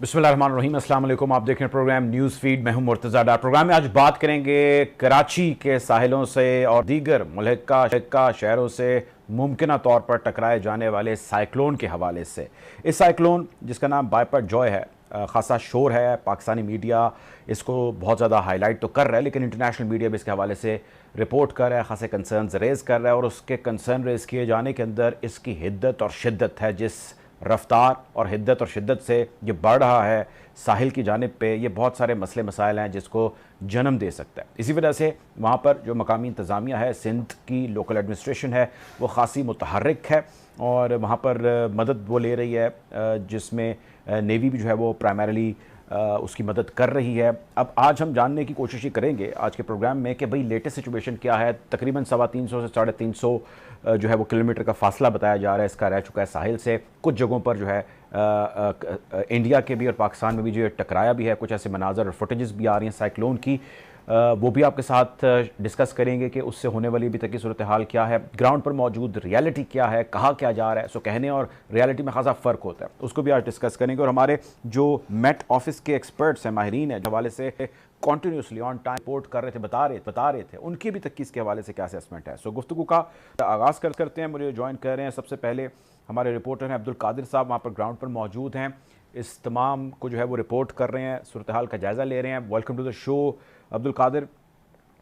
बिस्मिल्लाहिर्रहमानिर्रहीम, अस्सलाम वालेकुम। आप देख रहे हैं प्रोग्राम न्यूज़ फीड। मैं हूं मुर्तज़ा डार। प्रोग्राम में आज बात करेंगे कराची के साहिलों से और दीगर मुल्का शहरों से मुमकिन तौर पर टकराए जाने वाले साइक्लोन के हवाले से। इस साइक्लोन जिसका नाम बाइपर जॉय है, ख़ासा शोर है। पाकिस्तानी मीडिया इसको बहुत ज़्यादा हाईलाइट तो कर रहा है, लेकिन इंटरनेशनल मीडिया भी इसके हवाले से रिपोर्ट कर रहा है, ख़ासे कंसर्न रेज़ कर रहा है। और उसके कंसर्न रेज़ किए जाने के अंदर इसकी हिद्दत और शिद्दत है। जिस रफ्तार और हिद्दत और शिद्दत से ये बढ़ रहा है साहिल की जानिब पे, ये बहुत सारे मसले मसाइल हैं जिसको जन्म दे सकता है। इसी वजह से वहाँ पर जो मकामी इंतज़ामिया है, सिंध की लोकल एडमिनिस्ट्रेशन है, वो ख़ासी मुतहर्रिक है और वहाँ पर मदद वो ले रही है, जिसमें नेवी भी जो है वो प्राइमरीली उसकी मदद कर रही है। अब आज हम जानने की कोशिश ही करेंगे आज के प्रोग्राम में कि भाई लेटेस्ट सिचुएशन क्या है। तकरीबन 350 से 350 जो है वो किलोमीटर का फासला बताया जा रहा है इसका रह चुका है साहिल से। कुछ जगहों पर जो है इंडिया के भी और पाकिस्तान में भी जो है टकराया भी है। कुछ ऐसे मनाजर और फुटेजेस भी आ रही हैं साइक्लोन की, वो भी आपके साथ डिस्कस करेंगे कि उससे होने वाली अभी तक की सूरत हाल क्या है, ग्राउंड पर मौजूद रियलिटी क्या है, कहाँ क्या जा रहा है। सो कहने और रियलिटी में खासा फ़र्क होता है, उसको भी आज डिस्कस करेंगे। और हमारे जो मेट ऑफिस के एक्सपर्ट्स हैं, माहिरीन हैं, हवाले से कॉन्टीन्यूसली ऑन टाइम रिपोर्ट कर रहे थे, बता रहे थे, उनकी भी तक की इसके हवाले से क्या असेसमेंट है। सो गुफ्तगू का आगाज़ करते हैं। मुझे ज्वाइन कर रहे हैं सबसे पहले हमारे रिपोर्टर हैं अब्दुल कादिर साहब, वहाँ पर ग्राउंड पर मौजूद हैं, इस तमाम को जो है वो रिपोर्ट कर रहे हैं, सूरत हाल का जायज़ा ले रहे हैं। Welcome to the show Abdul Qadir.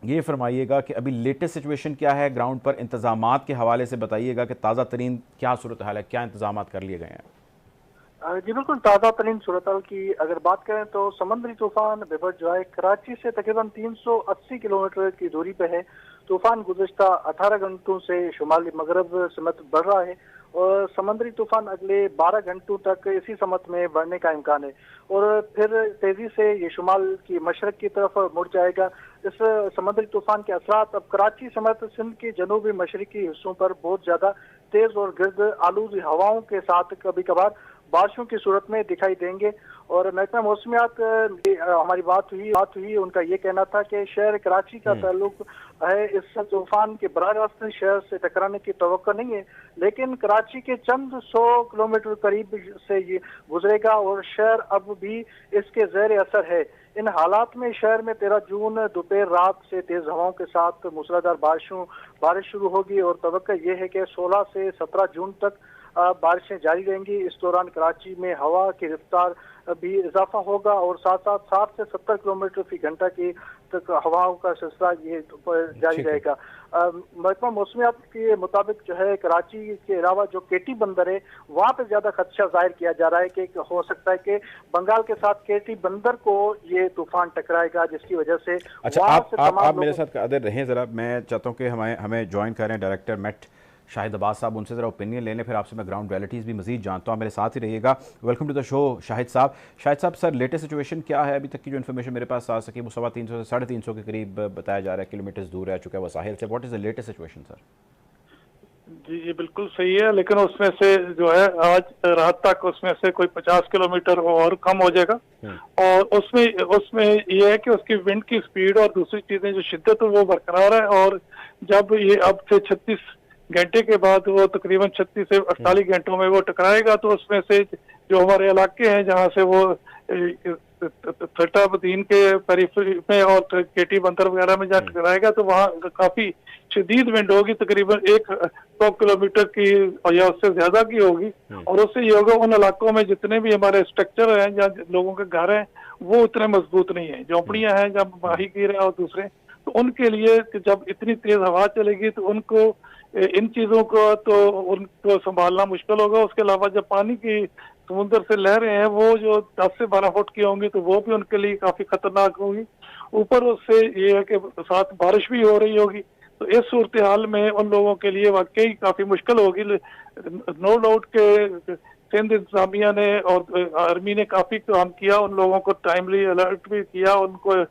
ये फरमाइएगा कि अभी लेटेस्ट सिचुएशन क्या है ग्राउंड पर, इंतजामात के हवाले से बताइएगा कि ताज़ा तरीन क्या सूरत हाल है, क्या इंतजामात कर लिए गए हैं। जी बिल्कुल, ताज़ा तरीन सूरत हाल की अगर बात करें तो समुद्री तूफान बिपर जॉय कराची से तकरीबन 380 किलोमीटर की दूरी पे है। तूफान गुज़श्ता 18 घंटों से शुमाली मगरब समत बढ़ रहा है और समुद्री तूफान अगले 12 घंटों तक इसी समत में बढ़ने का इम्कान है और फिर तेजी से ये शुमाल की मशरक की तरफ मुड़ जाएगा। इस समुद्री तूफान के असरात अब कराची समेत सिंध के जनूबी मशरकी हिस्सों पर बहुत ज्यादा तेज और गिर्द आलूदी हवाओं के साथ कभी कभार बारिशों की सूरत में दिखाई देंगे। और महकमा मौसमियात हमारी बात हुई, उनका ये कहना था कि शहर कराची का ताल्लुक है, इस तूफान के बराह रास्त शहर से टकराने की तवक्को नहीं है, लेकिन कराची के चंद 100 किलोमीटर करीब से ये गुजरेगा और शहर अब भी इसके ज़ेर असर है। इन हालात में शहर में 13 जून दोपहर रात से तेज हवाओं के साथ मूसलाधार बारिश शुरू होगी और तवक्को ये है कि 16 से 17 जून तक बारिशें जारी रहेंगी। इस दौरान कराची में हवा की रफ्तार भी इजाफा होगा और साथ साथ 60 से 70 किलोमीटर फी घंटा की तक हवाओं का सिलसिला ये जारी रहेगा। महकमा मौसमियात के मुताबिक जो है कराची के अलावा जो केटी बंदर है वहाँ पे ज्यादा खदशा जाहिर किया जा रहा है कि हो सकता है कि बंगाल के साथ केटी बंदर को ये तूफान टकराएगा, जिसकी वजह से अच्छा, आप मेरे साथ अदर रहें ज़रा। मैं चाहता हूँ कि हमें ज्वाइन करें डायरेक्टर मेट शाहिद अब्बास साहब, उनसे ज़रा ओपिनियन ले लें, फिर आपसे मैं ग्राउंड रियलिटीज़ भी मज़ीद जानता हूँ। मेरे साथ ही रहिएगा। Welcome to the show Shahid साहब। सर, लेटेस्ट सिचुएशन क्या है? अभी तक की जो इन्फॉर्मेशन मेरे पास आ सकी वो 350 से 350 के करीब बताया जा रहा है किलोमीटर दूर रह चुका है वो साहिल से। What is the latest situation sir? जी ये बिल्कुल सही है, लेकिन उसमें से जो है आज रात तक उसमें से कोई 50 किलोमीटर और कम हो जाएगा। और उसमें ये है कि उसकी विंड की स्पीड और दूसरी चीजें जो शिद्दत है वो बरकरार है। और जब ये अब से 36 घंटे के बाद वो तकरीबन 36 से 48 घंटों में वो टकराएगा, तो उसमें से जो हमारे इलाके हैं जहाँ से वो थटा बदीन के पेरिफेरी में और केटी बंदर वगैरह में जहाँ टकराएगा तो वहाँ काफी शदीद विंड होगी, तकरीबन 100 किलोमीटर की या उससे ज्यादा की होगी। और उससे ये होगा उन इलाकों में जितने भी हमारे स्ट्रक्चर हैं, जहाँ लोगों के घर हैं, वो उतने मजबूत नहीं है। झोंपड़ियां हैं जहाँ माहीगीर हैं और दूसरे, तो उनके लिए जब इतनी तेज हवा चलेगी तो उनको इन चीजों को तो उनको संभालना मुश्किल होगा। उसके अलावा जब पानी की समुद्र से लहरें हैं वो जो 10 से 12 फुट की होंगी तो वो भी उनके लिए काफी खतरनाक होगी। ऊपर उससे ये है कि साथ बारिश भी हो रही होगी, तो इस सूरत हाल में उन लोगों के लिए वाकई काफी मुश्किल होगी। नो डाउट के सिंध इंतजामिया ने और आर्मी ने काफी काम किया, उन लोगों को टाइमली अलर्ट भी किया, उनको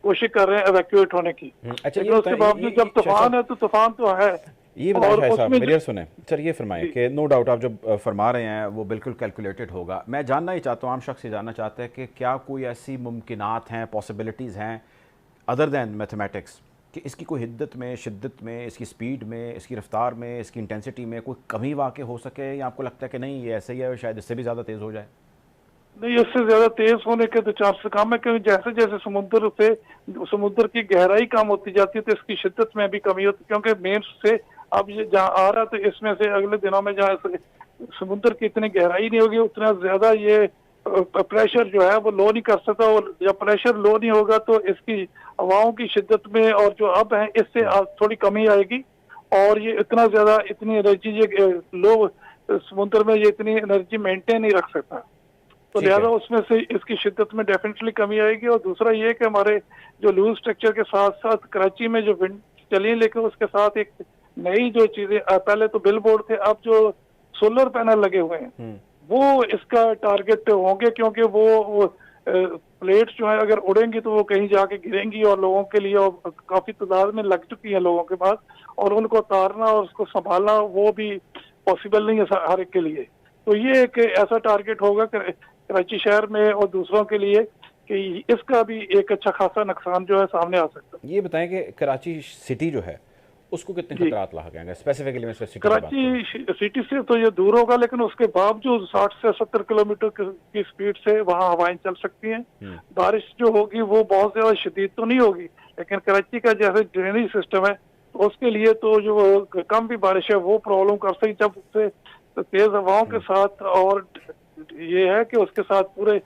कोशिश कर रहे हैं एवैक्यूएट होने की। अच्छा, लेकिन उसके बावजूद जब तूफान है तो तूफान तो है। ये बताएं साहब, मेरी सुने सर, ये फरमाएं कि नो डाउट आप जो फरमा रहे हैं वो बिल्कुल कैलकुलेटेड होगा। मैं जानना ही चाहता हूँ, आम शख्स ये जानना चाहता है कि क्या कोई ऐसी मुमकिनात हैं, पॉसिबिलिटीज़ हैं अदर दैन मैथमेटिक्स कि इसकी कोई हिद्दत में, शिद्दत में, इसकी स्पीड में, इसकी रफ्तार में, इसकी इंटेंसिटी में कोई कमी वाक़ई हो सके, या आपको लगता है कि नहीं ये ऐसे ही है, शायद इससे भी ज़्यादा तेज़ हो जाए? नहीं, इससे ज्यादा तेज होने के तो चांसेस कम है, क्योंकि जैसे जैसे समुद्र की गहराई कम होती जाती है तो इसकी शिद्दत में भी कमी होती है, क्योंकि मेन से अब ये जहाँ आ रहा है तो इसमें से अगले दिनों में जहाँ समुद्र की इतनी गहराई नहीं होगी उतना ज्यादा ये प्रेशर जो है वो लो नहीं कर सकता, और जब प्रेशर लो नहीं होगा तो इसकी हवाओं की शिद्दत में और जो अब है इससे थोड़ी कमी आएगी, और ये इतना ज्यादा इतनी एनर्जी ये लो समुद्र में ये इतनी एनर्जी मेंटेन नहीं रख सकता, तो लिहाजा उसमें से इसकी शिद्दत में डेफिनेटली कमी आएगी। और दूसरा ये कि हमारे जो लूज स्ट्रक्चर के साथ साथ कराची में जो विंड चली, लेकिन उसके साथ एक नई जो चीजें, पहले तो बिल बोर्ड थे, अब जो सोलर पैनल लगे हुए हैं वो इसका टारगेट होंगे, क्योंकि वो प्लेट्स जो है अगर उड़ेंगी तो वो कहीं जाके गिरेंगी, और लोगों के लिए और काफी तादाद में लग चुकी है लोगों के पास, और उनको उतारना और उसको संभालना वो भी पॉसिबल नहीं है हर एक के लिए। तो ये एक ऐसा टारगेट होगा कराची शहर में और दूसरों के लिए कि इसका भी एक अच्छा खासा नुकसान जो है सामने आ सकता है। ये बताएं कि कराची सिटी जो है उसको कितने खतरात लाके आएंगे स्पेसिफिकली? मैं सिटी कराची सिटी से तो ये दूर होगा, लेकिन उसके बावजूद 60 से 70 किलोमीटर की स्पीड से वहाँ हवाएं चल सकती हैं। बारिश जो होगी वो बहुत ज्यादा शदीद तो नहीं होगी, लेकिन कराची का जैसे ड्रेनेज सिस्टम है तो उसके लिए तो जो कम भी बारिश है वो प्रॉब्लम कर सकती, जब उससे तेज हवाओं के साथ, और ये है कि उसके साथ पूरे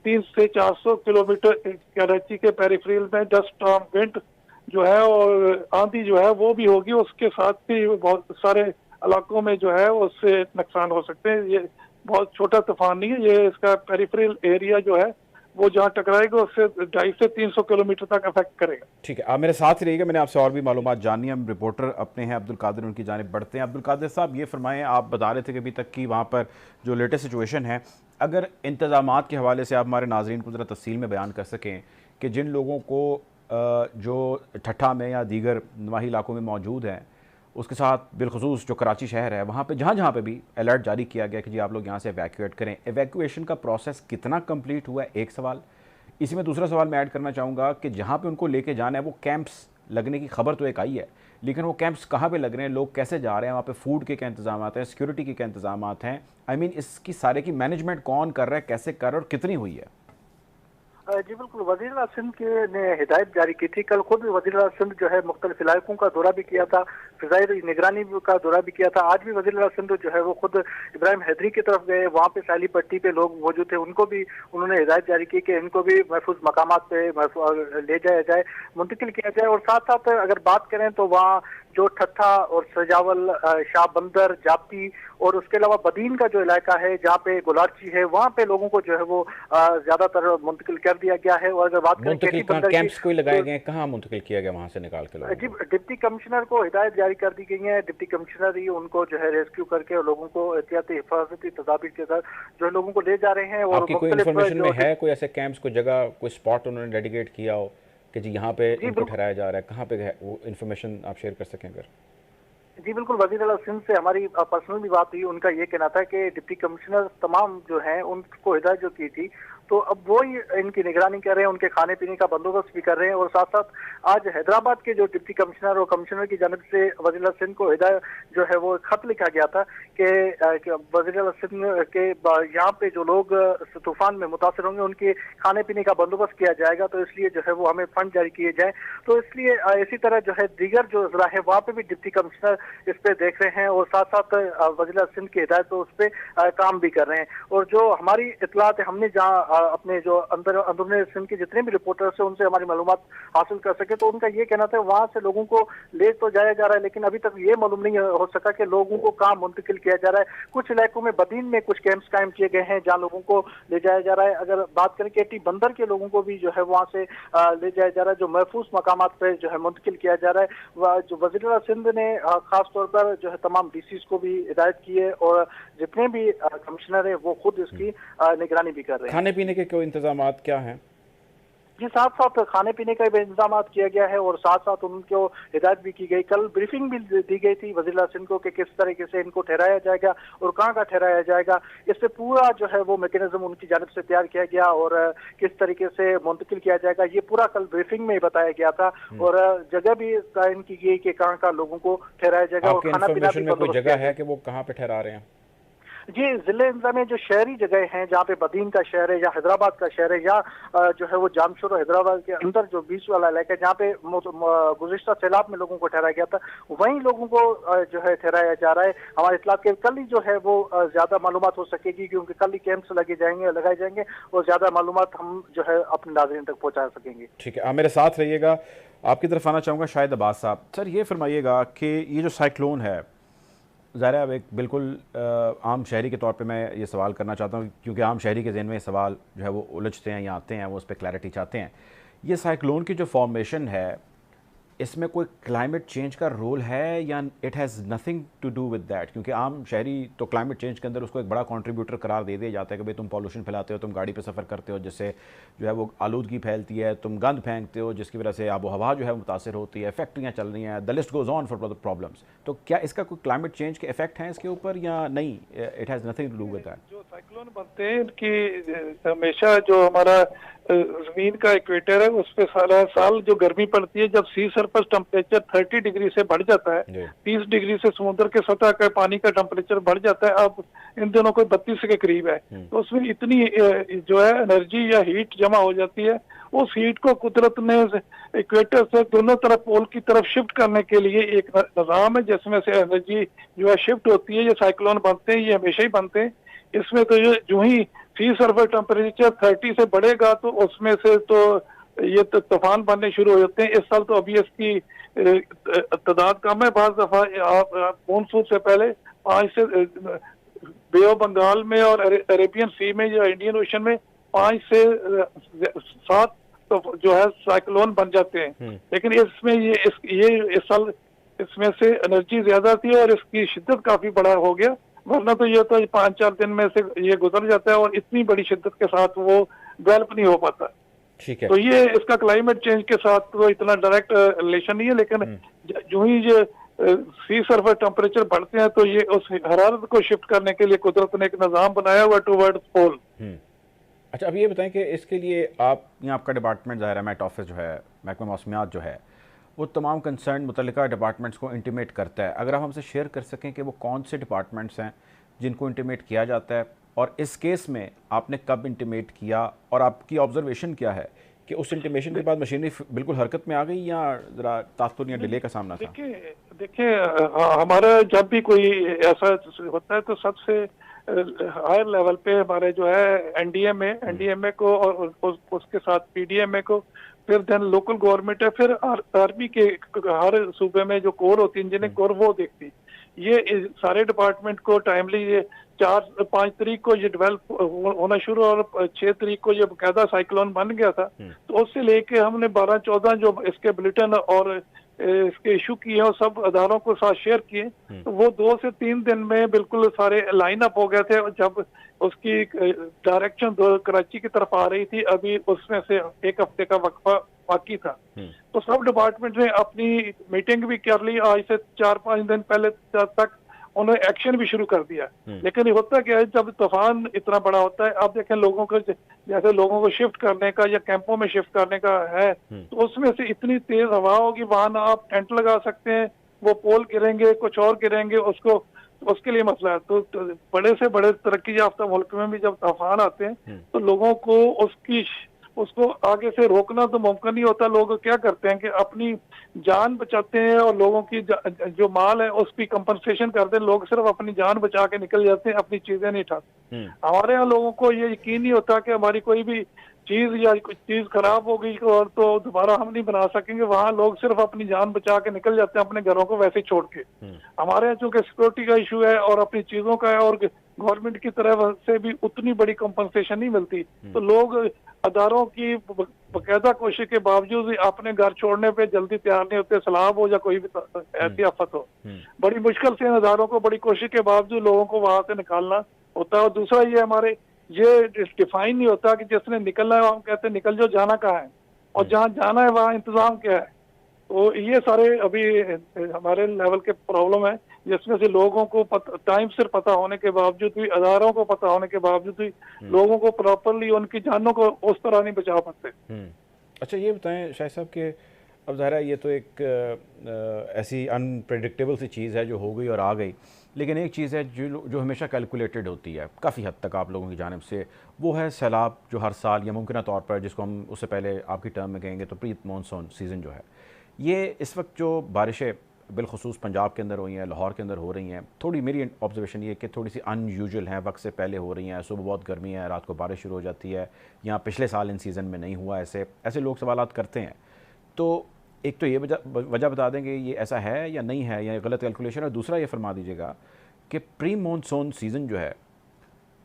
300 से 400 किलोमीटर कराची के पेरिफेरल में डस्ट स्टॉर्म विंड जो है और आंधी जो है वो भी होगी, उसके साथ भी बहुत सारे इलाकों में जो है उससे नुकसान हो सकते हैं। ये बहुत छोटा तूफान नहीं है, ये इसका पेरिफेरल एरिया जो है वो जहाँ टकराएगा उससे 250 से 300 किलोमीटर तक अफेक्ट करेगा। ठीक है, आप मेरे साथ ही रहिएगा, मैंने आपसे और भी मालूमात जाननी है। हम रिपोर्टर अपने हैं अब्दुल कादिर, उनकी जानिब बढ़ते हैं। अब्दुल कादिर साहब, ये फरमाएं, आप बता रहे थे कि अभी तक की वहाँ पर जो लेटेस्ट सिचुएशन है, अगर इंतजामात के हवाले से आप हमारे नाजरीन को ज़रा तफसील में बयान कर सकें कि जिन लोगों को जो ठट्ठा में या दीगर नवाही इलाकों में मौजूद हैं, उसके साथ बिलखसूस जो कराची शहर है वहाँ पे जहाँ पे भी अलर्ट जारी किया गया कि जी आप लोग यहाँ से एवैक्यूएट करें, एवैक्यूएशन का प्रोसेस कितना कंप्लीट हुआ है, एक सवाल। इसी में दूसरा सवाल मैं ऐड करना चाहूँगा कि जहाँ पे उनको लेके जाना है वो कैंप्स लगने की खबर तो एक आई है, लेकिन वो कैंप्स कहाँ पे लग रहे हैं, लोग कैसे जा रहे हैं, वहाँ पे फूड के क्या इंतजाम हैं, सिक्योरिटी के क्या इंतजाम हैं, आई मीन इसकी सारे की मैनेजमेंट कौन कर रहा है, कैसे कर रहा है और कितनी हुई है? जी बिल्कुल, वज़ीर-ए-आला सिंध ने हिदायत जारी की थी। कल खुद वज़ीर-ए-आला सिंध जो है मुख्तलिफ इलाकों का दौरा भी किया था, फ़िज़ाई निगरानी का दौरा भी किया था। आज भी वज़ीर-ए-आला सिंध जो है वो खुद इब्राहिम हैदरी की तरफ गए, वहाँ पे सैली पट्टी पे लोग मौजूद थे, उनको भी उन्होंने हिदायत जारी की कि इनको भी महफूज मकामात पे ले जाया जाए, मुंतकिल किया जाए। और साथ साथ अगर बात करें तो वहाँ जो ठट्ठा और सजावल, शाह बंदर, जाप्ती और उसके अलावा बदीन का जो इलाका है जहाँ पे गुलारची है, वहाँ पे लोगों को जो है वो ज्यादातर मुंतकिल कर दिया गया है। और अगर बात करें कैंप्स कोई लगाए गए, कहाँ मुंतकिल किया गया वहाँ से निकाल के लोगों को? जी, डिप्टी कमिश्नर को हिदायत जारी कर दी गई है। डिप्टी कमिश्नर ही उनको जो है रेस्क्यू करके और लोगों को एहतियाती हिफाजती तदाबीर के साथ जो लोगों को ले जा रहे हैं। और कोई इन्फॉर्मेशन में है कोई ऐसे कैंप्स, कोई जगह, कोई स्पॉट उन्होंने डेडिकेट किया हो कि जी यहाँ पे इनको ठहराया जा रहा है, कहाँ पे है, वो इन्फॉर्मेशन आप शेयर कर सकें अगर? जी बिल्कुल, वज़ीर-ए-आला सिंध से हमारी पर्सनल भी बात हुई, उनका ये कहना था कि डिप्टी कमिश्नर तमाम जो हैं उनको हिदायत जो की थी तो अब वो ही इनकी निगरानी कर रहे हैं, उनके खाने पीने का बंदोबस्त भी कर रहे हैं। और साथ साथ आज हैदराबाद के जो डिप्टी कमिश्नर और कमिश्नर की जानिब से वज़ीर-ए-आला सिंध को हिदायत जो है वो खत लिखा गया था कि वज़ीर-ए-आला सिंध के यहाँ पे जो लोग तूफान में मुतासर होंगे उनके खाने पीने का बंदोबस्त किया जाएगा, तो इसलिए जो है वो हमें फंड जारी किए जाए। तो इसलिए इसी तरह जो है दीगर जो ज़िला है वहाँ पे भी डिप्टी कमिश्नर इस पे देख रहे हैं और साथ साथ वज़ीर-ए-आला सिंध की हिदायत तो उस पर काम भी कर रहे हैं। और जो हमारी इतलात है, हमने जहाँ अपने जो अंदरूनी सिंध के जितने भी रिपोर्टर्स हैं उनसे हमारी मालूमात हासिल कर सके, तो उनका ये कहना था वहां से लोगों को ले तो जाया जा रहा है, लेकिन अभी तक ये मालूम नहीं हो सका कि लोगों को कहाँ मुंतकिल किया जा रहा है। कुछ इलाकों में बदीन में कुछ कैंप्स कायम किए गए हैं जहाँ लोगों को ले जाया जा रहा है। अगर बात करें केटी बंदर के लोगों को भी जो है वहां से ले जाया जा रहा है, जो महफूज मकामात पे जो है मुंतकिल किया जा रहा है। जो वज़ीर-ए-आला सिंध ने खास तौर पर जो है तमाम डीसीज को भी हिदायत की है और जितने भी कमिश्नर है वो खुद इसकी निगरानी भी कर रहे हैं। खाने पीने के कोई इंतजाम क्या हैं? जी, साथ साथ खाने पीने का भी इंतजाम किया गया है और साथ साथ उनको हिदायत भी की गई। कल ब्रीफिंग भी दी गई थी वज़ीर-ए-आला सिंध को कि किस तरीके से इनको ठहराया जाएगा और कहाँ का ठहराया जाएगा। इससे पूरा जो है वो मैकेनिज्म उनकी जानिब से तैयार किया गया और किस तरीके से मुंतकिल किया जाएगा ये पूरा कल ब्रीफिंग में बताया गया था। और जगह भी तयन की गई कि कहाँ का लोगों को ठहराया जाएगा और खाना पीना भी। कोई जगह है कि वो कहाँ पे ठहरा रहे हैं? जी, जिले इंतजामिया जो शहरी जगह हैं, जहाँ पे बदीन का शहर है या हैदराबाद का शहर है या जो है वो जामशोर और हैदराबाद के अंदर जो बीच वाला इलाका है, जहाँ पे गुज़िश्ता सैलाब में लोगों को ठहराया गया था, वहीं लोगों को जो है ठहराया जा रहा है। हमारे इत्तलात के कल ही जो है वो ज्यादा मालूमात हो सकेगी, क्योंकि कल ही कैंप्स लगाए जाएंगे और ज्यादा मालूमात हम जो है अपने नाज़रीन तक पहुँचा सकेंगे। ठीक है, आप मेरे साथ रहिएगा। आपकी तरफ आना चाहूँगा शाहिद अब्बास साहब। सर, ये फरमाइएगा कि ये जो साइक्लोन है, ज़ाहिर है अब एक बिल्कुल आम शहरी के तौर पे मैं ये सवाल करना चाहता हूँ, क्योंकि आम शहरी के ज़हन में सवाल जो है वो उलझते हैं या आते हैं, वो उस पर क्लैरिटी चाहते हैं। ये साइक्लोन की जो फॉर्मेशन है, इसमें कोई क्लाइमेट चेंज का रोल है या it has nothing to do with that? क्योंकि आम शहरी तो क्लाइमेट चेंज के अंदर उसको एक बड़ा कंट्रीब्यूटर करार दे दिया जाता है कि भाई तुम पॉल्यूशन फैलाते हो, तुम गाड़ी पे सफ़र करते हो जिससे जो है वो आलूदगी फैलती है, तुम गंद फेंकते हो जिसकी वजह से आबो हवा जो है मुतासर होती है, फैक्ट्रियाँ चल रही हैं, the list goes on for problems. तो क्या इसका कोई क्लाइमेट चेंज के इफेक्ट हैं इसके ऊपर या नहीं? It has nothing to do with that. जो साइक्लोन बनते हैं इनकी हमेशा जो हमारा जमीन का इक्वेटर है उस पे सारा साल जो गर्मी पड़ती है, जब सी सरफेस टेम्परेचर 30 डिग्री से बढ़ जाता है, 30 डिग्री से समुद्र के सतह का पानी का टेम्परेचर बढ़ जाता है, अब इन दोनों को 32 के करीब है, तो उसमें इतनी जो है एनर्जी या हीट जमा हो जाती है। उस हीट को कुदरत ने इक्वेटर से दोनों तरफ पोल की तरफ शिफ्ट करने के लिए एक निज़ाम है जिसमें से एनर्जी जो है शिफ्ट होती है। ये साइक्लोन बनते हैं, ये हमेशा ही बनते हैं। इसमें तो जो ही सी सरफेस टेम्परेचर 30 से बढ़ेगा तो उसमें से तो ये तूफान बनने शुरू हो जाते हैं। इस साल तो अभी इसकी तादाद कम है। बाज़ दफा मानसून से पहले 5 से बे ऑफ बंगाल में और अरेबियन सी में या इंडियन ओशन में 5 से 7 तो जो है साइक्लोन बन जाते हैं। लेकिन इसमें ये इस साल इसमें से एनर्जी ज्यादा थी और इसकी शिद्दत काफी बड़ा हो गया, वरना तो ये तो 5-4 दिन में से ये गुजर जाता है और इतनी बड़ी शिद्दत के साथ वो डेवलप नहीं हो पाता। ठीक है, तो ये इसका क्लाइमेट चेंज के साथ तो इतना डायरेक्ट रिलेशन नहीं है, लेकिन जो ही ये सी सरफेस टेम्परेचर बढ़ते हैं तो ये उस हरारत को शिफ्ट करने के लिए कुदरत ने एक निज़ाम बनाया हुआ टूवर्ड्स पोल। अच्छा, अब ये बताएं कि इसके लिए आप यहाँ आपका डिपार्टमेंट ज़ाहिर है मेट ऑफिस जो है, महकमा मौसमियात जो है, वो तमाम कंसर्न मुतल्लिका डिपार्टमेंट्स को इंटीमेट करता है। अगर आप हमसे शेयर कर सकें कि वो कौन से डिपार्टमेंट्स हैं जिनको इंटीमेट किया जाता है, और इस केस में आपने कब इंटीमेट किया और आपकी ऑब्जर्वेशन क्या है कि उस इंटीमेशन के बाद मशीनरी बिल्कुल हरकत में आ गई या ज़रा ताख़ुर या डिले का सामना था? देखिए हमारा जब भी कोई ऐसा होता है तो सबसे हायर लेवल पे हमारे जो है एनडीएमए को और उसके साथ पीडीएमए को, फिर देन लोकल गवर्नमेंट है, फिर आर्मी के हर सूबे में जो कोर होती है, इंजीनियरिंग कोर, वो देखती। ये सारे डिपार्टमेंट को टाइमली ये 4-5 तारीख को ये डेवलप होना शुरू और 6 तारीख को ये बकायदा साइक्लोन बन गया था। तो उससे लेके हमने 12-14 जो इसके बुलेटिन और इसके इशू किए और सब अदारों को साथ शेयर किए, तो वो 2 से 3 दिन में बिल्कुल सारे लाइन अप हो गए थे। जब उसकी डायरेक्शन कराची की तरफ आ रही थी, अभी उसमें से 1 हफ्ते का वक्फा बाकी था, तो सब डिपार्टमेंट ने अपनी मीटिंग भी कर ली। आज से 4-5 दिन पहले तक उन्होंने एक्शन भी शुरू कर दिया। लेकिन होता क्या है, जब तूफान इतना बड़ा होता है, आप देखें लोगों को जैसे लोगों को शिफ्ट करने का या कैंपों में शिफ्ट करने का है, तो उसमें से इतनी तेज हवा होगी, वहां ना आप टेंट लगा सकते हैं, वो पोल गिरेंगे, कुछ और गिरेंगे, उसके लिए मसला है। तो बड़े से बड़े तरक्की याफ्ता मुल्क में भी जब तूफान आते हैं तो लोगों को उसको आगे से रोकना तो मुमकिन नहीं होता। लोग क्या करते हैं कि अपनी जान बचाते हैं और लोगों की जो माल है उसकी कंपनसेशन करते हैं। लोग सिर्फ अपनी जान बचा के निकल जाते हैं, अपनी चीजें नहीं उठाते। हमारे यहाँ लोगों को ये यकीन नहीं होता कि हमारी कोई भी चीज या कुछ चीज खराब हो गई और तो दोबारा हम नहीं बना सकेंगे। वहाँ लोग सिर्फ अपनी जान बचा के निकल जाते हैं अपने घरों को वैसे छोड़ के। हमारे यहाँ चूंकि सिक्योरिटी का इशू है और अपनी चीजों का है और गवर्नमेंट की तरफ से भी उतनी बड़ी कंपनसेशन नहीं मिलती, तो लोग अदारों की बकायदा कोशिश के बावजूद भी अपने घर छोड़ने पे जल्दी तैयार नहीं होते, सैलाब हो या कोई भी ऐसी आफत हो। बड़ी मुश्किल से इन अदारों को बड़ी कोशिश के बावजूद लोगों को वहां से निकालना होता है। और दूसरा ये हमारे ये डिफाइन नहीं होता कि जिसने निकलना है हम कहते हैं निकल जो, जाना कहाँ है और जहाँ जाना है वहाँ इंतजाम क्या है। तो ये सारे अभी हमारे लेवल के प्रॉब्लम है, जिसमें से लोगों को टाइम से पता होने के बावजूद भी, अदारों को पता होने के बावजूद भी लोगों को प्रॉपरली उनकी जानों को उस तरह नहीं बचा पाते। अच्छा, ये बताएं शाह साहब के अब ज़ाहिर है ये तो एक ऐसी अनप्रेडिक्टेबल सी चीज़ है जो हो गई और आ गई, लेकिन एक चीज़ है जो हमेशा कैलकुलेटेड होती है काफ़ी हद तक आप लोगों की जानिब से, वो है सैलाब जो हर साल या मुमकिन तौर पर जिसको हम उससे पहले आपकी टर्म में कहेंगे तो प्री मानसून सीज़न जो है, ये इस वक्त जो बारिशें बिलखुसूस पंजाब के अंदर हुई हैं, लाहौर के अंदर हो रही हैं, थोड़ी मेरी ऑब्जर्वेशन ये कि थोड़ी सी अनयूजुअल हैं, वक्त से पहले हो रही हैं। सुबह बहुत गर्मी है, रात को बारिश शुरू हो जाती है, यहाँ पिछले साल इन सीज़न में नहीं हुआ। ऐसे ऐसे लोग सवालात करते हैं। तो एक तो ये वजह बता देंगे ये ऐसा है या नहीं है, या गलत कैलकुलेशन है। दूसरा ये फरमा दीजिएगा कि प्री मानसून सीज़न जो है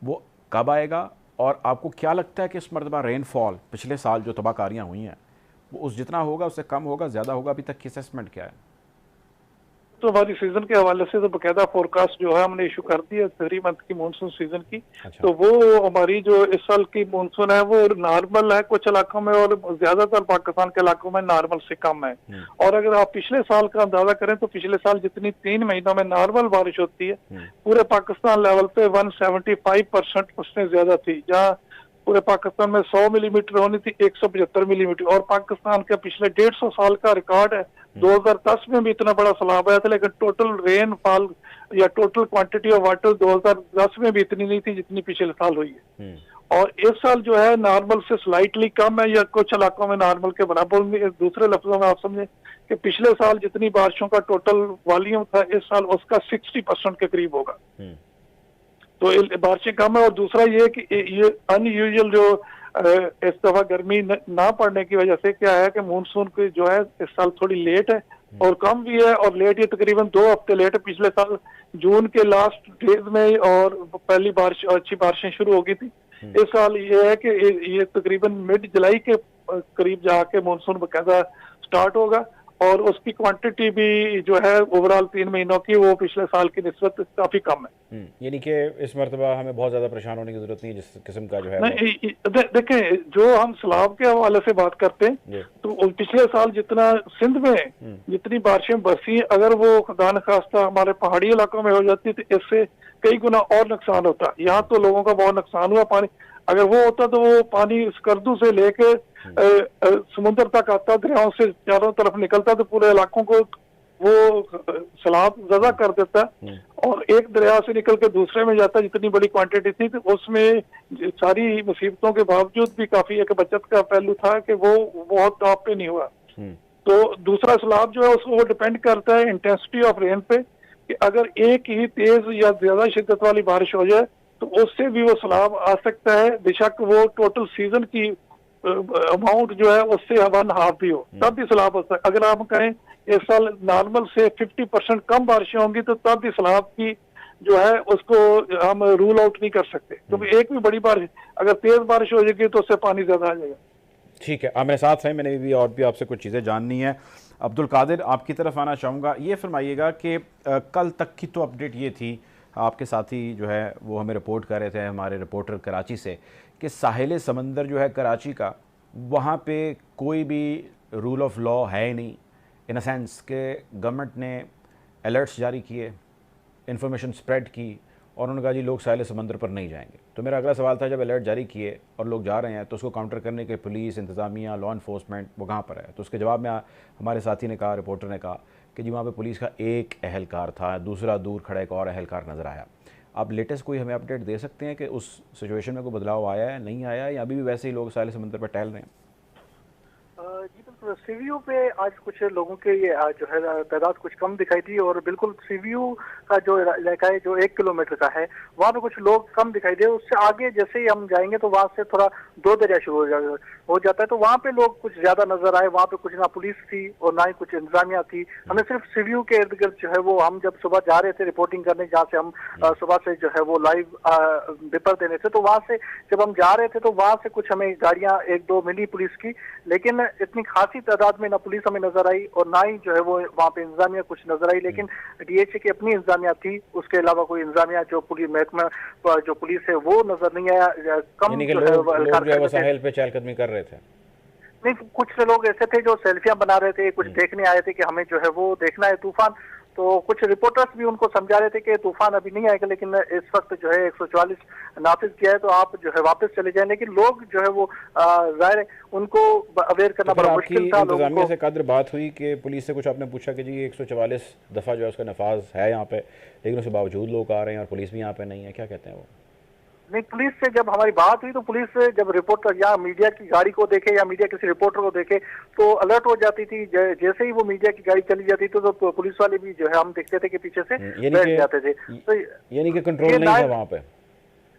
वो कब आएगा, और आपको क्या लगता है कि इस मरतबा रेनफॉल पिछले साल जो तबाहकारियाँ हुई हैं वो उस जितना होगा, उससे कम होगा, ज़्यादा होगा? अभी तक की असेसमेंट क्या है? तो हमारी सीजन के हवाले से तो बकायदा फोरकास्ट जो है हमने इशू कर दी है 3 मंथ की मानसून सीजन की। अच्छा। तो वो हमारी जो इस साल की मानसून है वो नॉर्मल है कुछ इलाकों में, और ज्यादातर पाकिस्तान के इलाकों में नॉर्मल से कम है। और अगर आप पिछले साल का अंदाजा करें तो पिछले साल जितनी 3 महीनों में नॉर्मल बारिश होती है पूरे पाकिस्तान लेवल पे 175% उससे ज्यादा थी। जहाँ पूरे पाकिस्तान में 100 मिलीमीटर होनी थी 175 मिलीमीटर, और पाकिस्तान का पिछले 150 साल का रिकॉर्ड है। 2010 में भी इतना बड़ा सैलाब आया था, लेकिन टोटल रेनफॉल या टोटल क्वांटिटी ऑफ वाटर 2010 में भी इतनी नहीं थी जितनी पिछले साल हुई है। और इस साल जो है नॉर्मल से स्लाइटली कम है, या कुछ इलाकों में नॉर्मल के बराबर में। दूसरे लफ्जों में आप समझे कि पिछले साल जितनी बारिशों का टोटल वॉल्यूम था इस साल उसका 60% के करीब होगा। तो बारिशें कम है। और दूसरा ये कि ये अनयूजुअल जो इस दफा गर्मी ना पड़ने की वजह से क्या है कि मानसून की जो है इस साल थोड़ी लेट है और कम भी है। और लेट ये तकरीबन 2 हफ्ते लेट है। पिछले साल जून के लास्ट डेज में और पहली बारिश अच्छी बारिशें शुरू हो गई थी। इस साल ये है कि ये तकरीबन मिड जुलाई के करीब जाके मानसून बकायदा स्टार्ट होगा, और उसकी क्वांटिटी भी जो है ओवरऑल 3 महीनों की वो पिछले साल की निस्बत काफी कम है। यानी कि इस मरतबा हमें बहुत ज़्यादा परेशान होने की जरूरत नहीं है जिस किस्म का जो है। नहीं, देखें, जो हम सैलाब के हवाले से बात करते हैं तो पिछले साल जितना सिंध में जितनी बारिशें बरसी, अगर वो खुदा न खास्ता हमारे पहाड़ी इलाकों में हो जाती तो इससे कई गुना और नुकसान होता। यहाँ तो लोगों का बहुत नुकसान हुआ। पानी अगर वो होता तो वो पानी स्कर्दू से लेके समुद्र तक आता, दरियाओं से चारों तरफ निकलता तो पूरे इलाकों को वो सैलाब ज्यादा कर देता, और एक दरिया से निकल के दूसरे में जाता। जितनी बड़ी क्वांटिटी थी तो उसमें सारी मुसीबतों के बावजूद भी काफी एक बचत का पहलू था कि वो बहुत टॉप पे नहीं हुआ। तो दूसरा सैलाब जो है उसको वो डिपेंड करता है इंटेंसिटी ऑफ रेन पे, कि अगर एक ही तेज या ज्यादा शिद्दत वाली बारिश हो जाए तो उससे भी वो सैलाब आ सकता है। बेशक वो टोटल सीजन की अमाउंट जो है उससे 1/2 भी हो तब भी सैलाब हो सकता है। अगर आप कहें इस साल नॉर्मल से 50% कम बारिशें होंगी तो तब भी सैलाब की जो है उसको हम रूल आउट नहीं कर सकते, क्योंकि एक भी बड़ी बारिश अगर तेज बारिश हो जाएगी तो उससे पानी ज्यादा आ जाएगा। ठीक है, आप मेरे साथ हैं, मैंने भी और भी आपसे कुछ चीज़ें जाननी है। अब्दुल कादिर, आपकी तरफ आना चाहूँगा। ये फरमाइएगा कि कल तक की तो अपडेट ये थी, आपके साथी जो है वो हमें रिपोर्ट कर रहे थे, हमारे रिपोर्टर कराची से, कि साहिल समंदर जो है कराची का, वहाँ पे कोई भी रूल ऑफ लॉ है ही नहीं, इन अ सेंस के गवर्नमेंट ने अलर्ट्स जारी किए, इन्फॉर्मेशन स्प्रेड की, और उन्होंने कहा जी लोग साहिल समंदर पर नहीं जाएंगे। तो मेरा अगला सवाल था, जब अलर्ट जारी किए और लोग जा रहे हैं तो उसको काउंटर करने के पुलिस, इंतज़ामिया, लॉ इन्फोर्समेंट वो कहाँ पर है? तो उसके जवाब में हमारे साथी ने कहा, रिपोर्टर ने कहा कि जी वहाँ पे पुलिस का एक अहलकार था, दूसरा दूर खड़ा एक और अहलकार नज़र आया। आप लेटेस्ट कोई हमें अपडेट दे सकते हैं कि उस सिचुएशन में कोई बदलाव आया है, नहीं आया है, या अभी भी वैसे ही लोग साहिल समंदर पर टहल रहे हैं? जी बिल्कुल, सीवीयू पे आज कुछ लोगों के ये जो है तादाद कुछ कम दिखाई दी, और बिल्कुल सीवीयू का जो इलाका है जो 1 किलोमीटर का है वहाँ पे कुछ लोग कम दिखाई दे। उससे आगे जैसे ही हम जाएंगे तो वहाँ से थोड़ा 2 दरिया शुरू हो जाता है, तो वहाँ पे लोग कुछ ज्यादा नजर आए। वहाँ पे कुछ ना पुलिस थी और ना ही कुछ इंतजामिया थी। हमें सिर्फ सीवीयू के इर्द गिर्द जो है वो हम जब सुबह जा रहे थे रिपोर्टिंग करने, जहाँ से हम सुबह से जो है वो लाइव पेपर देने थे, तो वहाँ से जब हम जा रहे थे तो वहाँ से कुछ हमें गाड़ियां 1-2 मिली पुलिस की, लेकिन इतनी खासी तादाद में ना पुलिस हमें नजर आई और ना ही जो है वो वहाँ पे इंतजामिया कुछ नजर आई। लेकिन डीएचए की अपनी इंतजामिया थी, उसके अलावा कोई इंतजामिया जो पुलिस महकमा जो पुलिस है वो नजर नहीं आया। कम जो है साहिल पे चहलकदमी कर रहे थे। नहीं, कुछ लोग ऐसे थे जो सेल्फियां बना रहे थे, कुछ देखने आए थे कि हमें जो है वो देखना है तूफान। तो कुछ रिपोर्टर्स भी उनको समझा रहे थे कि तूफान अभी नहीं आएगा, लेकिन इस वक्त जो है 144 नाफिज किया है तो आप जो है वापस चले जाएं। लेकिन लोग जो है वो जाहिर है उनको अवेयर करना बड़ा मुश्किल था। इंतजामिया से कदर बात हुई कि पुलिस से कुछ आपने पूछा कि जी 144 दफ़ा जो है उसका नफाज है यहाँ पे, लेकिन उसके बावजूद लोग आ रहे हैं और पुलिस भी यहाँ पे नहीं है, क्या कहते हैं वो? नहीं, पुलिस से जब हमारी बात हुई तो पुलिस से जब रिपोर्टर या मीडिया की गाड़ी को देखे या मीडिया किसी रिपोर्टर को देखे तो अलर्ट हो जाती थी। जैसे ही वो मीडिया की गाड़ी चली जाती थी तो पुलिस वाले भी जो है हम देखते थे कि पीछे से बैठ जाते थे। तो यानी कि कंट्रोल नहीं था वहाँ पे।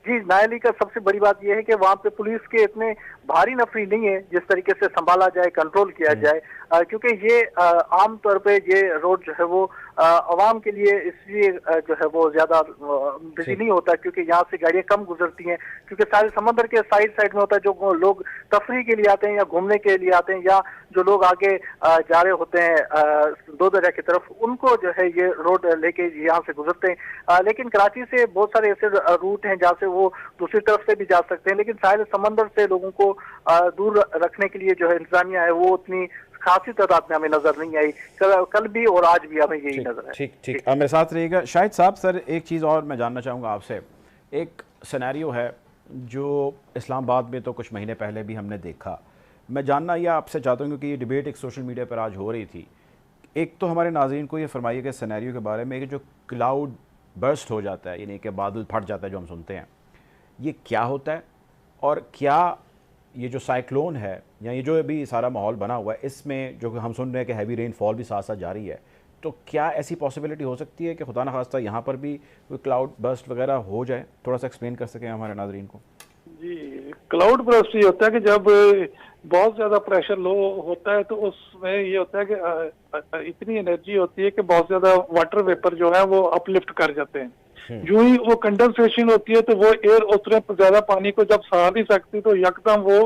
जी, नायली का सबसे बड़ी बात यह है कि वहाँ पे पुलिस के इतने भारी नफरी नहीं है जिस तरीके से संभाला जाए, कंट्रोल किया जाए, क्योंकि ये आम तौर पे ये रोड जो है वो आवाम के लिए इसलिए जो है वो ज्यादा बिजी नहीं होता क्योंकि यहाँ से गाड़ियाँ कम गुजरती हैं, क्योंकि सारे समंदर के साइड में होता है। जो लोग तफरी के लिए आते हैं या घूमने के लिए आते हैं या जो लोग आगे जा रहे होते हैं दो दरिया की तरफ, उनको जो है ये रोड लेके यहाँ से गुजरते हैं। लेकिन कराची से बहुत सारे ऐसे रूट हैं जहाँ से वो दूसरी तरफ से भी जा सकते हैं, लेकिन साहिल समंदर से लोगों को दूर रखने के लिए जो है इंतजामिया है वो उतनी खासी तादाद में हमें नजर नहीं आई। कल भी और आज भी हमें यही नजर है। ठीक मेरे साथ रहिएगा शाहिद साहब। सर एक चीज़ और मैं जानना चाहूँगा आपसे, एक सिनेरियो है जो इस्लामाबाद में तो कुछ महीने पहले भी हमने देखा, मैं जानना यह आपसे चाहता हूँ क्योंकि ये डिबेट एक सोशल मीडिया पर आज हो रही थी। एक तो हमारे नाज़रीन को ये फरमाइए कि सिनेरियो के बारे में कि जो क्लाउड बर्स्ट हो जाता है यानी कि बादल फट जाता है जो हम सुनते हैं, ये क्या होता है और क्या ये जो साइक्लोन है या ये जो अभी सारा माहौल बना हुआ है इसमें जो हम सुन रहे हैं कि हैवी रेनफॉल भी साथ साथ जारी है, तो क्या ऐसी पॉसिबिलिटी हो सकती है कि खुदा न खास्ता यहाँ पर भी कोई क्लाउड बर्स्ट वगैरह हो जाए? थोड़ा सा एक्सप्लेन कर सकें हमारे नाजरीन को। जी, क्लाउड बर्स्ट ये होता है कि जब बहुत ज्यादा प्रेशर लो होता है तो उसमें ये होता है कि इतनी एनर्जी होती है कि बहुत ज्यादा वाटर वेपर जो है वो अपलिफ्ट कर जाते हैं। जो ही वो कंडेंसेशन होती है तो वो एयर उतने ज्यादा पानी को जब सहा नहीं सकती तो यकदम वो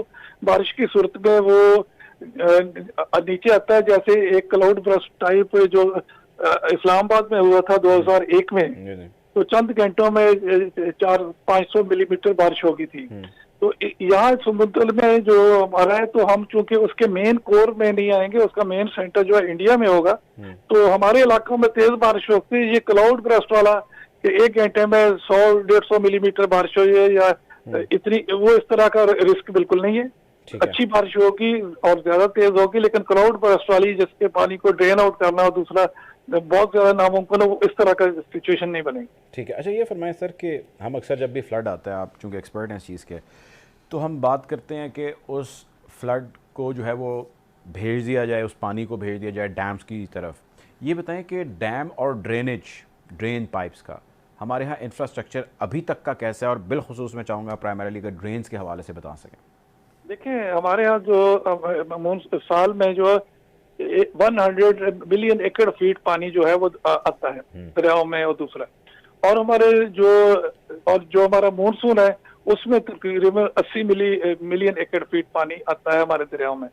बारिश की सूरत में वो नीचे आता है। जैसे एक क्लाउड बर्स्ट टाइप जो इस्लामाबाद में हुआ था 2001 में, तो चंद घंटों में 400-500 मिलीमीटर बारिश हो गई थी। तो यहाँ समुद्र में जो हमारा है तो हम चूंकि उसके मेन कोर में नहीं आएंगे, उसका मेन सेंटर जो है इंडिया में होगा, तो हमारे इलाकों में तेज बारिश होती है। ये क्लाउड बर्स्ट वाला कि एक घंटे में 100-150 मिलीमीटर बारिश हुई है या इतनी, वो इस तरह का रिस्क बिल्कुल नहीं है। अच्छी बारिश होगी और ज्यादा तेज होगी, लेकिन क्लाउड बर्स्ट वाली जिसके पानी को ड्रेन आउट करना और दूसरा बहुत ज्यादा नामुमकिन है, वो इस तरह का सिचुएशन नहीं बनेगी। ठीक है। अच्छा ये फरमाएं सर कि हम अक्सर जब भी फ्लड आता है, आप चूँकि एक्सपर्ट हैं इस चीज़ के, तो हम बात करते हैं कि उस फ्लड को जो है वो भेज दिया जाए, उस पानी को भेज दिया जाए डैम्स की तरफ। ये बताएं कि डैम और ड्रेन पाइप्स का हमारे यहाँ इंफ्रास्ट्रक्चर अभी तक का कैसा है, और बिलखुसूस मैं चाहूँगा प्राइमरीली का ड्रेन्स के हवाले से बता सकें। देखिए हमारे यहाँ जो साल में जो 100 बिलियन एकड़ फीट पानी जो है वो आता है दरियाओं में, और दूसरा और हमारे जो हमारा मानसून है उसमें तकरीबन 80 मिलियन एकड़ फीट पानी आता है हमारे दरियाओं में,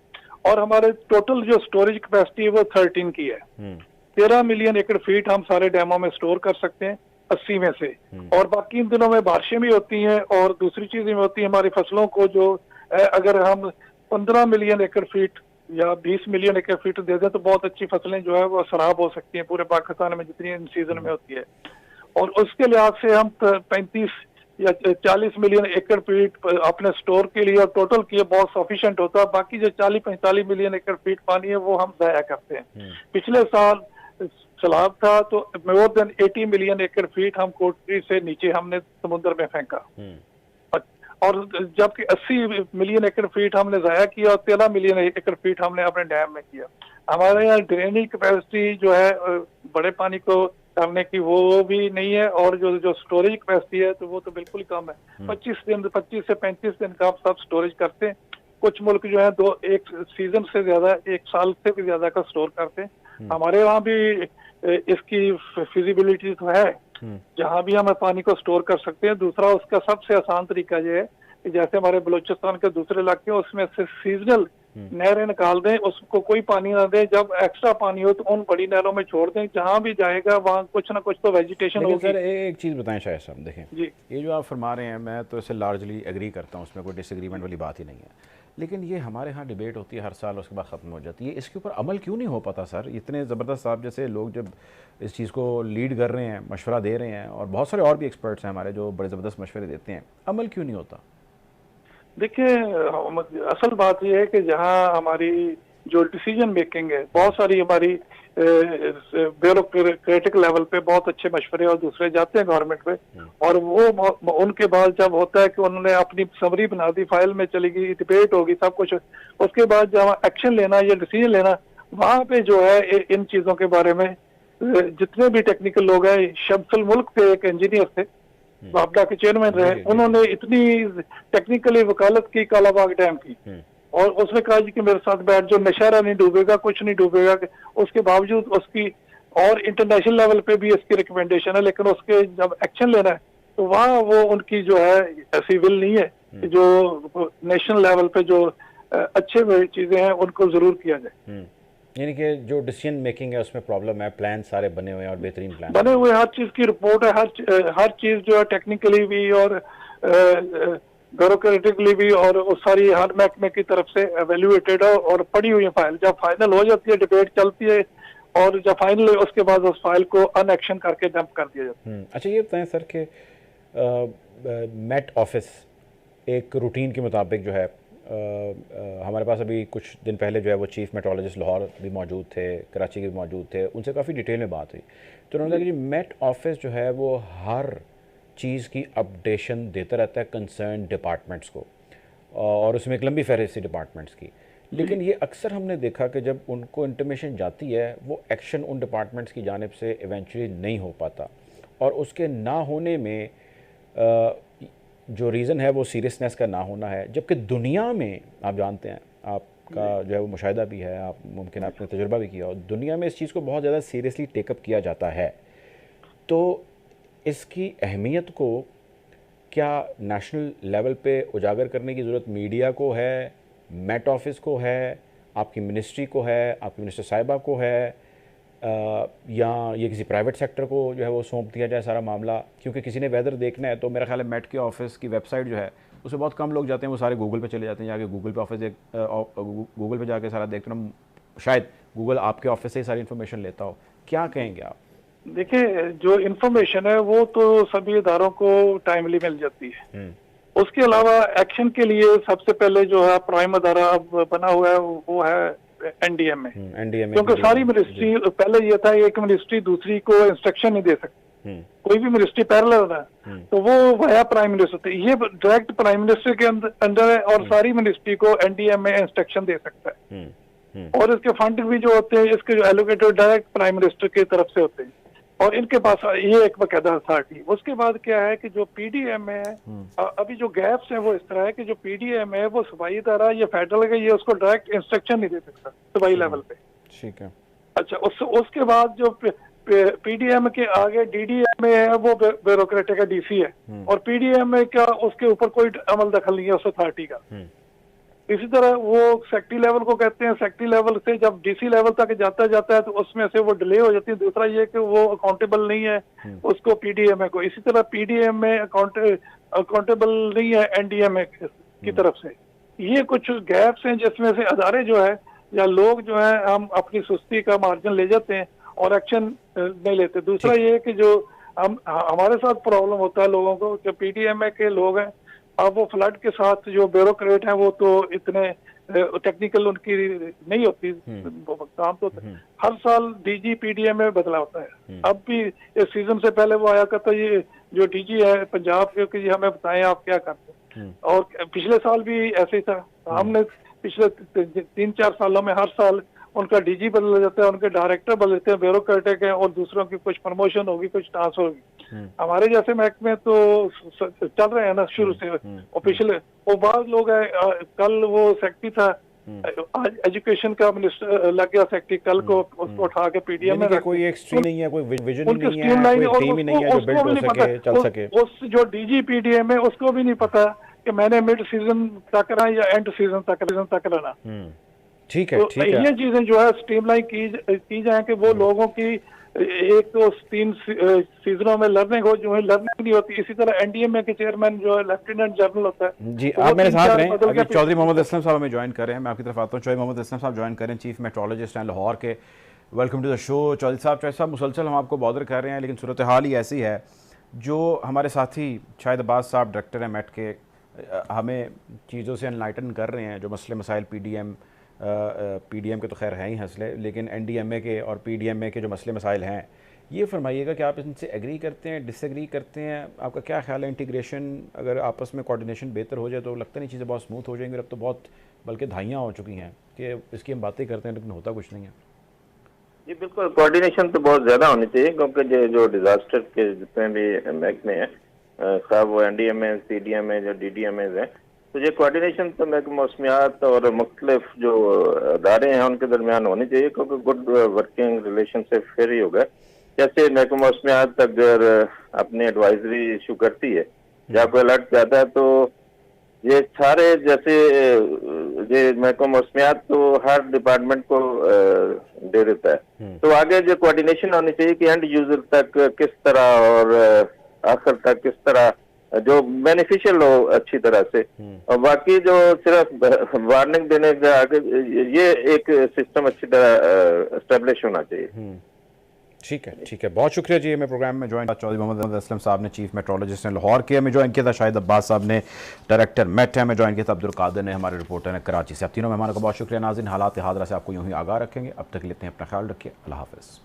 और हमारे टोटल जो स्टोरेज कैपेसिटी है वो 13 की है। 13 मिलियन एकड़ फीट हम सारे डैमों में स्टोर कर सकते हैं 80 में से, और बाकी इन दिनों में बारिशें भी होती हैं और दूसरी चीजें होती हैं। हमारी फसलों को जो अगर हम 15 मिलियन एकड़ फीट या 20 मिलियन एकड़ फीट दे दें तो बहुत अच्छी फसलें जो है वो सराब हो सकती हैं पूरे पाकिस्तान में जितनी इन सीजन में होती है। और उसके लिहाज से हम 35 या 40 मिलियन एकड़ फीट अपने स्टोर के लिए और टोटल के लिए बहुत सफिशिएंट होता है। बाकी जो 40-45 मिलियन एकड़ फीट पानी है वो हम ज़ाया करते हैं। पिछले साल सैलाब था तो मोर देन 80 मिलियन एकड़ फीट हम कोटरी से नीचे हमने समुद्र में फेंका, और जबकि 80 मिलियन एकड़ फीट हमने ज़ाया किया और 13 मिलियन एकड़ फीट हमने अपने डैम में किया। हमारे यहाँ ड्रेनेज कैपेसिटी जो है बड़े पानी को करने की वो भी नहीं है, और जो स्टोरेज कैपेसिटी है तो वो तो बिल्कुल ही कम है। 25 से 35 दिन का आप सब स्टोरेज करते हैं। कुछ मुल्क जो है एक सीजन से ज्यादा, एक साल से भी ज्यादा का स्टोर करते हैं। हमारे वहाँ भी इसकी फिजिबिलिटी तो है, जहाँ भी हम पानी को स्टोर कर सकते हैं। दूसरा उसका सबसे आसान तरीका ये है कि जैसे हमारे बलूचिस्तान के दूसरे इलाके हैं उसमें से सीजनल नहरें निकाल दें, उसको कोई पानी ना दें, जब एक्स्ट्रा पानी हो तो उन बड़ी नहरों में छोड़ दें, जहाँ भी जाएगा वहाँ कुछ ना कुछ तो वेजिटेशन होगी। सर एक चीज़ बताएं शायद साहब, देखें जी, ये जो आप फरमा रहे हैं मैं तो इससे लार्जली एग्री करता हूँ, उसमें कोई डिसएग्रीमेंट वाली बात ही नहीं है, लेकिन ये हमारे यहाँ डिबेट होती है हर साल, उसके बाद ख़त्म हो जाती है। इसके ऊपर अमल क्यों नहीं हो पाता सर? इतने ज़बरदस्त आप जैसे लोग जब इस चीज़ को लीड कर रहे हैं, मशवरा दे रहे हैं, और बहुत सारे और भी एक्सपर्ट्स हैं हमारे जो बड़े ज़बरदस्त मशवरे देते हैं, अमल क्यों नहीं होता? देखिए, असल बात यह है कि जहां हमारी जो डिसीजन मेकिंग है, बहुत सारी हमारी ब्यूरोक्रेटिक लेवल पे बहुत अच्छे मशवरे और दूसरे जाते हैं गवर्नमेंट में, और वो उनके बाद जब होता है कि उन्होंने अपनी समरी बना दी, फाइल में चली गई, डिबेट होगी, सब कुछ, उसके बाद जब एक्शन लेना या डिसीजन लेना, वहां पे जो है इन चीजों के बारे में जितने भी टेक्निकल लोग हैं, शमसुल मुल्क थे, एक इंजीनियर थे, आपदा के चेयरमैन रहे, उन्होंने इतनी टेक्निकली वकालत की कालाबाग डैम की, और उसने कहा जी कि मेरे साथ बैठ, जो नशारा नहीं डूबेगा, कुछ नहीं डूबेगा। उसके बावजूद उसकी, और इंटरनेशनल लेवल पे भी इसकी रिकमेंडेशन है, लेकिन उसके जब एक्शन लेना है तो वहाँ वो उनकी जो है ऐसी विल नहीं है कि जो नेशनल लेवल पे जो अच्छे चीजें हैं उनको जरूर किया जाए। यानी कि जो डिसीजन मेकिंग है उसमें प्रॉब्लम है, प्लान सारे बने हुए हैं और बेहतरीन प्लान बने हुए, हर चीज की रिपोर्ट है, हर चीज जो है टेक्निकली भी और ब्यूरोक्रेटिकली भी, और उस सारी हर महकमे की तरफ से एवेल्युएटेड है और पड़ी हुई है फाइल। जब फाइनल हो जाती है, डिबेट चलती है, और जब फाइनल है उसके बाद उस फाइल को अनएक्शन करके डंप कर दिया जाता है। अच्छा, ये बताएं सर कि मेट ऑफिस एक रूटीन के मुताबिक जो है, हमारे पास अभी कुछ दिन पहले जो है वो चीफ मेट्रोलॉजिस्ट लाहौर भी मौजूद थे, कराची के भी मौजूद थे, उनसे काफ़ी डिटेल में बात हुई, तो उन्होंने कहा कि मेट ऑफिस जो है वो हर चीज़ की अपडेशन देता रहता है कंसर्न डिपार्टमेंट्स को, और उसमें एक लंबी फहरिस्त डिपार्टमेंट्स की, लेकिन ये अक्सर हमने देखा कि जब उनको इंटीमेशन जाती है वो एक्शन उन डिपार्टमेंट्स की जानिब से इवेंचुअली नहीं हो पाता, और उसके ना होने में जो रीज़न है वो सीरियसनेस का ना होना है, जबकि दुनिया में आप जानते हैं, आपका जो है वो मुशाहिदा भी है, आप मुमकिन आपने तजुर्बा भी किया, और दुनिया में इस चीज़ को बहुत ज़्यादा सीरियसली टेकअप किया जाता है। तो इसकी अहमियत को क्या नेशनल लेवल पे उजागर करने की ज़रूरत मीडिया को है, मेट ऑफिस को है, आपकी मिनिस्ट्री को है, आपकी मिनिस्टर साहिबा को है, या ये किसी प्राइवेट सेक्टर को जो है वो सौंप दिया जाए सारा मामला? क्योंकि किसी ने वेदर देखना है तो मेरा ख्याल है मेट के ऑफिस की वेबसाइट जो है उसमें बहुत कम लोग जाते हैं, वो सारे गूगल पे चले जाते हैं, जाके गूगल पे ऑफिस गूगल पे जाके सारा देखते हैं, शायद गूगल आपके ऑफिस से ही सारी इन्फॉर्मेशन लेता हो। क्या कहेंगे आप? देखिए, जो इन्फॉर्मेशन है वो तो सभी इदारों को टाइमली मिल जाती है। उसके अलावा एक्शन के लिए सबसे पहले जो है प्राइम अदारा अब बना हुआ है वो है एनडीएमए, क्योंकि सारी मिनिस्ट्री, पहले ये था एक मिनिस्ट्री दूसरी को इंस्ट्रक्शन नहीं दे सकती, कोई भी मिनिस्ट्री पैरेलल है, तो वो वाया प्राइम मिनिस्टर थे, ये डायरेक्ट प्राइम मिनिस्टर के अंदर है, और सारी मिनिस्ट्री को एनडीएमए इंस्ट्रक्शन दे सकता है, और इसके फंड भी जो होते हैं, इसके जो एलोकेटेड डायरेक्ट प्राइम मिनिस्टर की तरफ से होते हैं, और इनके पास ये एक बकायदा अथॉरिटी। उसके बाद क्या है कि जो पीडीएम है, अभी जो गैप्स है वो इस तरह है कि जो पीडीएम है वो सूबाई इदारा या फेडरल का, ये उसको डायरेक्ट इंस्ट्रक्शन नहीं दे सकता सूबाई लेवल पे। ठीक है। अच्छा, उसके बाद जो पीडीएम के आगे डीडीएम है वो ब्यूरोक्रेटिक का डीसी है, और पीडीएम का उसके ऊपर कोई अमल दखल नहीं है उस अथॉरिटी का। इसी तरह वो सेक्रेटरी लेवल को कहते हैं, सेक्रेटरी लेवल से जब डीसी लेवल तक जाता है तो उसमें से वो डिले हो जाती है। दूसरा ये कि वो अकाउंटेबल नहीं है उसको पीडीएमए को, इसी तरह पीडीएम में अकाउंटेबल नहीं है एनडीएमए की तरफ से। ये कुछ गैप्स हैं जिसमें से अदारे जो है या लोग जो है हम अपनी सुस्ती का मार्जिन ले जाते हैं और एक्शन नहीं लेते। दूसरा ये कि जो हमारे साथ प्रॉब्लम होता है लोगों को, जो पीडीएमए के लोग हैं, अब वो फ्लड के साथ जो ब्यूरोक्रेट हैं वो तो इतने टेक्निकल उनकी नहीं होती, काम तो हर साल डीजी पीडीएम में बदला होता है। अब भी इस सीजन से पहले वो आया करता, ये जो डीजी है पंजाब के, कि हमें बताएं आप क्या करते हैं, और पिछले साल भी ऐसे ही था। हमने पिछले 3-4 सालों में हर साल उनका डीजी बदल जाता है, उनके डायरेक्टर बदलते हैं, ब्यूरोक्रेटिक है, और दूसरों की कुछ प्रमोशन होगी, कुछ ट्रांसफर होगी। हमारे जैसे महकमे तो चल रहे हैं ना शुरू से, और पिछले वो बाद लोग है, कल वो सेक्रेटरी था, आज एजुकेशन का मिनिस्टर लग गया सेक्रेटरी, कल को उसको उठा के पीडीएम में कोई एक स्ट्रीम नहीं है, कोई विजन नहीं है, कोई टीम ही नहीं है जो बिल्ड हो सके, चल सके। उस जो डीजी पीडीएम है उसको भी नहीं पता कि मैंने मिड सीजन तक रहना या एंड सीजन तक रहना। ठीक है, तो ठीक है। ये चीजें जो है स्ट्रीमलाइन की जाए कि वो लोगों की एक तो 3 सीजनों में लर्निंग हो, जो है लर्निंग नहीं होती। इसी तरह एनडीएमए के चेयरमैन जो है लेफ्टिनेंट जनरल होता है। जी, तो आप वो मेरे 3 साथ 4 रहें। बदल अभी के चौधरी मोहम्मद असलम साहब हमें ज्वाइन कर रहे हैं। मैं आपकी तरफ आता हूँ। चौधरी मोहम्मद असलम साहब ज्वाइन करें, चीफ मेट्रोलॉजिस्ट हैं लाहौर के। Welcome to the show Chaudhry साहब मुसलसल हम आपको बॉदर कर रहे हैं, लेकिन सूरत हाल ही ऐसी है। जो हमारे साथी शाहिद अब्बास साहब डायरेक्टर हैं मेट के, हमें चीज़ों से एनलाइटन कर रहे हैं। जो मसले मसाइल पीडीएम के तो खैर हैं ही हंसले, लेकिन एनडीएमए के और पीडीएमए के जो मसले मसाइल हैं, ये फरमाइएगा कि आप इनसे एग्री करते हैं, डिसएग्री करते हैं? आपका क्या ख्याल है? इंटीग्रेशन, अगर आपस में कोऑर्डिनेशन बेहतर हो जाए तो लगता नहीं चीज़ें बहुत स्मूथ हो जाएंगी। अब तो बहुत बल्कि धाइयाँ हो चुकी हैं कि इसकी हम बातें करते हैं लेकिन होता कुछ नहीं है। जी बिल्कुल, कोऑर्डिनेशन तो बहुत ज्यादा होनी चाहिए, क्योंकि जो डिजास्टर के जितने भी महकमे हैं, खैर वो एनडीएमए, सीडीएमए, जो डीडीएमए हैं, तो ये कोऑर्डिनेशन तो महकमा मौसमियात और मुख्तलिफ जो अदारे हैं उनके दरमियान होनी चाहिए, क्योंकि गुड वर्किंग रिलेशन से फिर ही होगा। जैसे महकमा मौसमियात अगर अपनी एडवाइजरी इशू करती है या कोई अलर्ट जाता है, तो ये सारे जैसे ये महकमा मौसमियात तो हर डिपार्टमेंट को दे देता है, तो आगे जो कोऑर्डिनेशन होनी चाहिए कि एंड यूजर तक किस तरह और आखिर तक किस तरह जो बेनिफिशियल हो अच्छी तरह से, और बाकी जो सिर्फ वार्निंग देने के आगे ये एक सिस्टम अच्छी तरह एस्टेब्लिश होना चाहिए। ठीक है, बहुत शुक्रिया जी। हमें प्रोग्राम में ज्वाइन चौधरी मोहम्मद असलम साहब ने, चीफ मेट्रोलॉजिस्ट हैं लाहौर के, हमें ज्वाइन किया था। शाहिद अब्बास साहब ने, डायरेक्टर मेट है, हमें ज्वाइन किया था। अब्दुल कादिर ने, हमारे रिपोर्टर हैं कराची से। अब तीनों मेहमानों का बहुत शुक्रिया। नाज़रीन, हालात हादरा से आपको यूँ ही आगाह रखेंगे। अब तक लेते हैं, अपना ख्याल रखिए। अल्लाह हाफ़िज़।